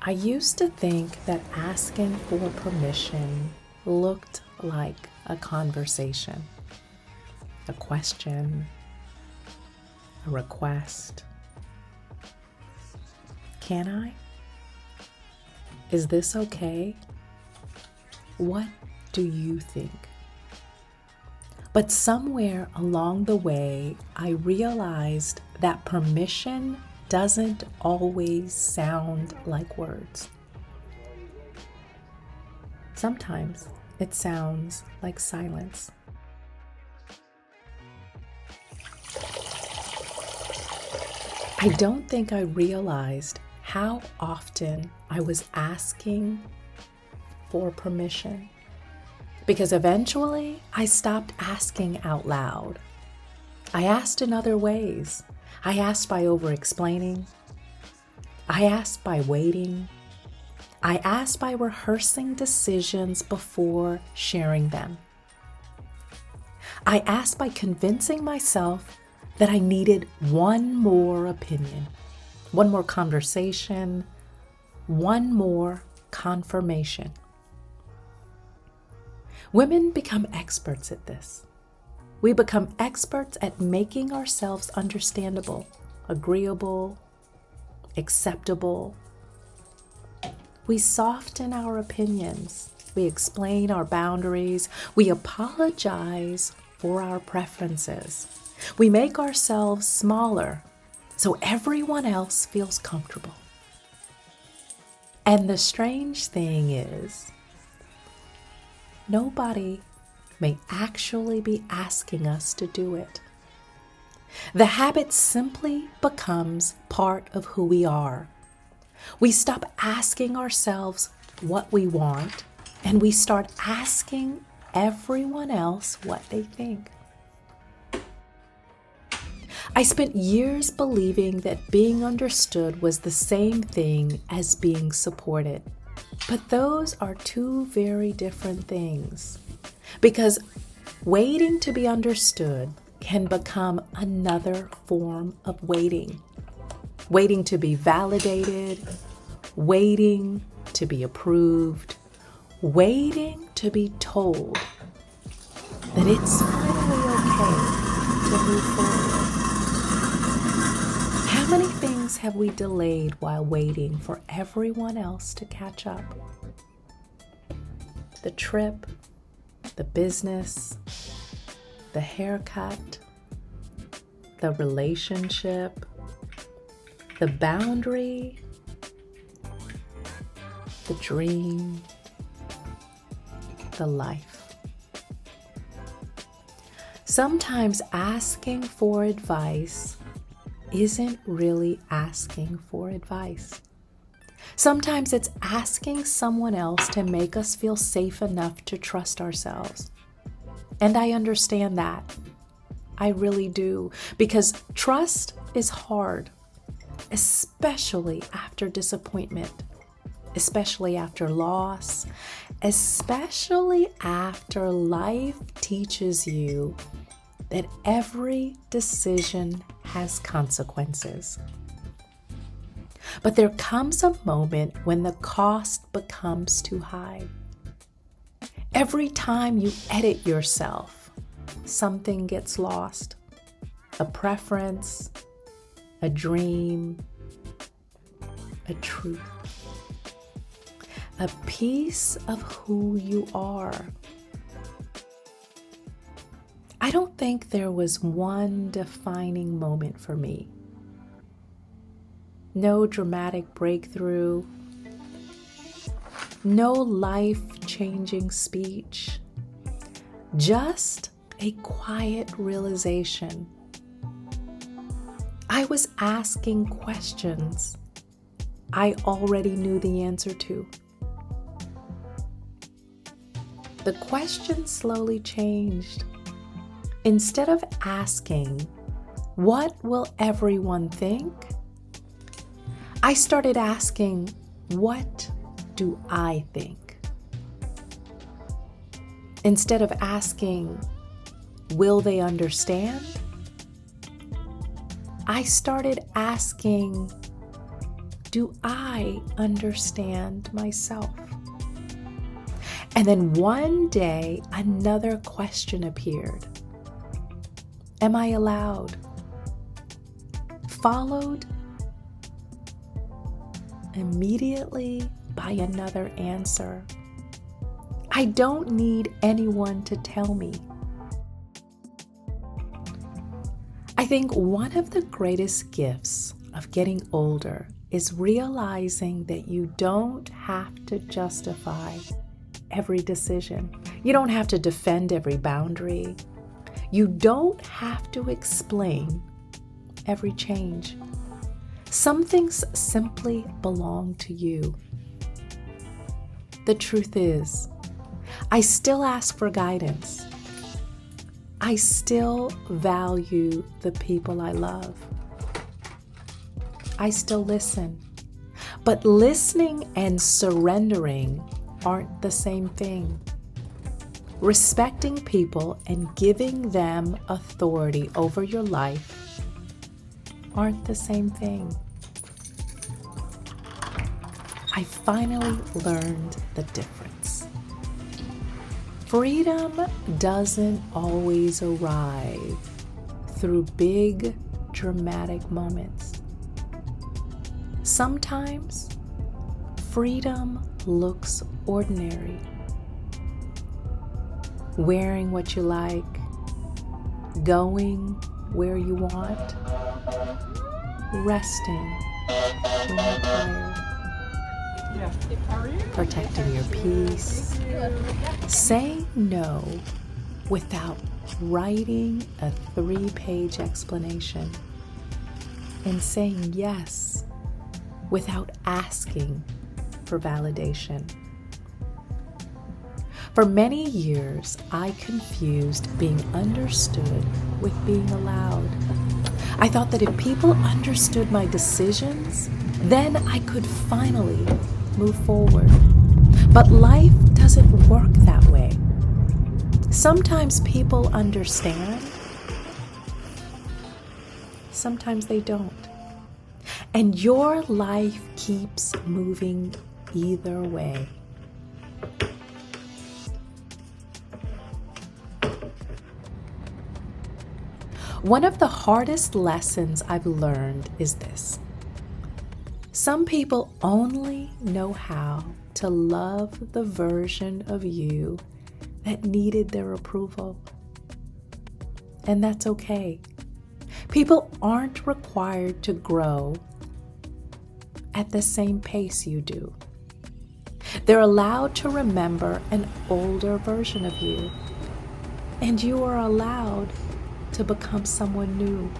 I used to think that asking for permission looked like a conversation, a question, a request. Can I? Is this okay? What do you think? But somewhere along the way, I realized that permission doesn't always sound like words. Sometimes it sounds like silence. I don't think I realized how often I was asking for permission, because eventually I stopped asking out loud. I asked in other ways. I asked by over-explaining. I asked by waiting. I asked by rehearsing decisions before sharing them. I asked by convincing myself that I needed one more opinion, one more conversation, one more confirmation. Women become experts at this. We become experts at making ourselves understandable, agreeable, acceptable. We soften our opinions. We explain our boundaries. We apologize for our preferences. We make ourselves smaller so everyone else feels comfortable. And the strange thing is, nobody may actually be asking us to do it. The habit simply becomes part of who we are. We stop asking ourselves what we want, and we start asking everyone else what they think. I spent years believing that being understood was the same thing as being supported. But those are two very different things. Because waiting to be understood can become another form of waiting. Waiting to be validated, waiting to be approved, waiting to be told that it's finally okay to move forward. How many things have we delayed while waiting for everyone else to catch up? The trip, the business, the haircut, the relationship, the boundary, the dream, the life. Sometimes asking for advice isn't really asking for advice. Sometimes it's asking someone else to make us feel safe enough to trust ourselves. And I understand that. I really do. Because trust is hard, especially after disappointment, especially after loss, especially after life teaches you that every decision has consequences. But there comes a moment when the cost becomes too high. Every time you edit yourself, something gets lost. A preference, a dream, a truth. A piece of who you are. I don't think there was one defining moment for me. No dramatic breakthrough, no life-changing speech, just a quiet realization. I was asking questions I already knew the answer to. The question slowly changed. Instead of asking, "What will everyone think?" I started asking, "What do I think?" Instead of asking, "Will they understand?" I started asking, do I understand myself? And then one day, another question appeared. Am I allowed? Followed immediately by another answer. I don't need anyone to tell me. I think one of the greatest gifts of getting older is realizing that you don't have to justify every decision. You don't have to defend every boundary. You don't have to explain every change. Some things simply belong to you. The truth is, I still ask for guidance. I still value the people I love. I still listen. But listening and surrendering aren't the same thing. Respecting people and giving them authority over your life aren't the same thing. I finally learned the difference. Freedom doesn't always arrive through big, dramatic moments. Sometimes freedom looks ordinary. Wearing what you like, going where you want, resting when you're tired, protecting your peace, saying no without writing a 3-page explanation, and saying yes without asking for validation. For many years, I confused being understood with being allowed. I thought that if people understood my decisions, then I could finally move forward. But life doesn't work that way. Sometimes people understand, sometimes they don't. And your life keeps moving either way. One of the hardest lessons I've learned is this. Some people only know how to love the version of you that needed their approval. And that's okay. People aren't required to grow at the same pace you do. They're allowed to remember an older version of you, and you are allowed to become someone new.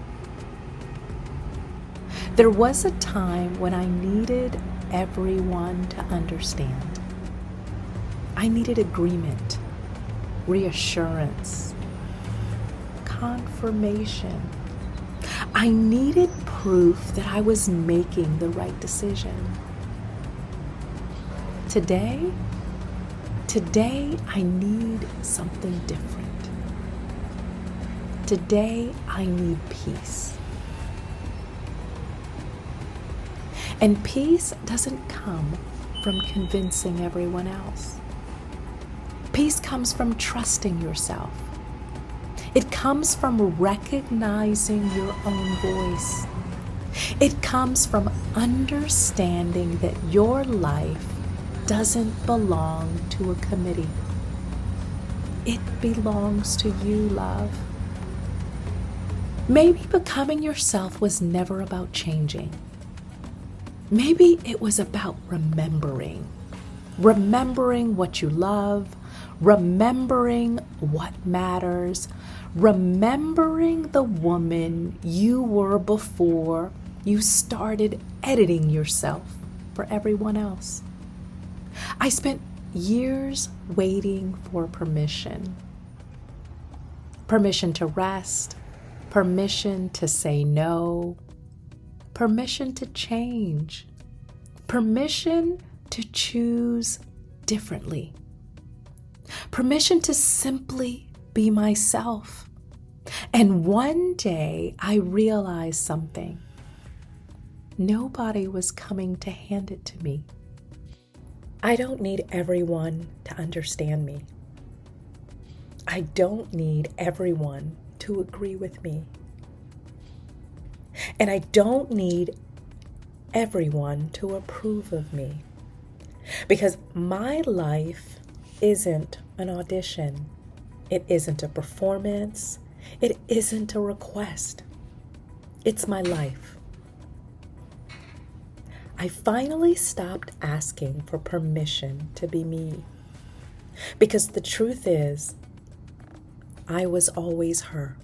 There was a time when I needed everyone to understand. I needed agreement, reassurance, confirmation. I needed proof that I was making the right decision. Today, I need something different. Today, I need peace. And peace doesn't come from convincing everyone else. Peace comes from trusting yourself. It comes from recognizing your own voice. It comes from understanding that your life doesn't belong to a committee. It belongs to you, love. Maybe becoming yourself was never about changing. Maybe it was about remembering what you love, remembering what matters, remembering the woman you were before you started editing yourself for everyone else. I spent years waiting for permission. Permission to rest, permission to say no, permission to change, permission to choose differently, permission to simply be myself. And one day I realized something. nobody was coming to hand it to me. I don't need everyone to understand me. I don't need everyone to agree with me. And I don't need everyone to approve of me. Because my life isn't an audition. It isn't a performance. It isn't a request. It's my life. I finally stopped asking for permission to be me. Because the truth is, I was always her.